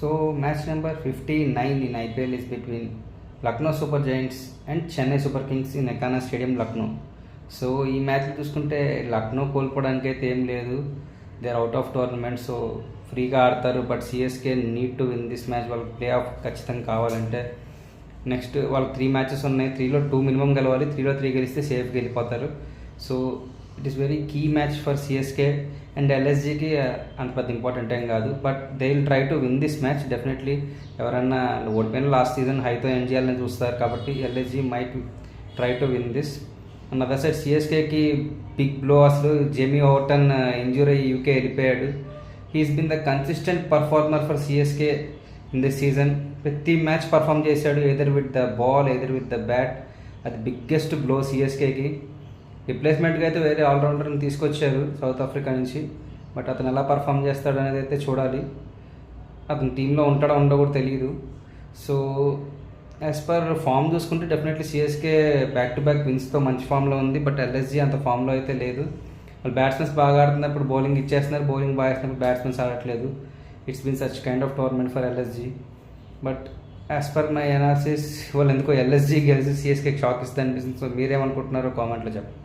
So match number 59 in IPL is between Lucknow Super Giants and Chennai Super Kings in Ekana Stadium, Lucknow. So ఈ match చూసుకుంటే లక్నో కోల్పోవడానికి అయితే ఏం లేదు. They are out of tournament, so ఫ్రీగా ఆడతారు. But CSK need to win this match. వాళ్ళకి play off ఖచ్చితంగా కావాలంటే నెక్స్ట్ వాళ్ళకి 3 మ్యాచెస్ ఉన్నాయి. 3లో 2 మినిమం గెలవాలి. 3లో 3 గెలిస్తే సేఫ్గా వెళ్ళిపోతారు. So it is very key match for CSK and ఎల్ఎస్జీకి అంత పెద్ద ఇంపార్టెంట్ ఏం కాదు. But they will try to win this match definitely. ఎవరన్నా ఓడిపోయిన లాస్ట్ సీజన్ హైతో ఎండ్ చేయాలని చూస్తారు కాబట్టి LSG might try to win this. And other side సిఎస్కేకి బిగ్ బ్లో. అసలు జేమీ ఓవర్టన్ ఇంజూరీ అయ్యి యూకే వెళ్ళిపోయాడు. He's been the consistent performer for CSK in this season. ప్రతి మ్యాచ్ పర్ఫామ్ చేశాడు, either with the ball either with the bat. అది biggest blow సిఎస్కేకి. రిప్లేస్మెంట్గా అయితే వేరే ఆల్రౌండర్ని తీసుకొచ్చారు సౌత్ ఆఫ్రికా నుంచి. బట్ అతను ఎలా పర్ఫామ్ చేస్తాడు అనేది అయితే చూడాలి. అతను టీంలో ఉంటాడో ఉండో కూడా తెలియదు. సో యాజ్ పర్ ఫామ్ చూసుకుంటే definitely CSK back to back విన్స్తో మంచి ఫామ్లో ఉంది. బట్ ఎల్ఎస్జీ అంత ఫామ్లో అయితే లేదు. వాళ్ళు బ్యాట్స్మెన్స్ బాగా ఆడుతున్నప్పుడు బౌలింగ్ ఇచ్చేస్తున్నారు, బౌలింగ్ బాగా వేస్తున్నప్పుడు బ్యాట్స్మెన్స్ ఆడట్లేదు. It's been such kind of tournament for LSG. But as per my analysis వాళ్ళు ఎందుకో ఎల్ఎస్జీ గెలిచి సిఎస్కేకి షాక్ ఇస్తుంది అనిపిస్తుంది. సో మీరేమనుకుంటున్నారో కామెంట్లో చెప్పండి.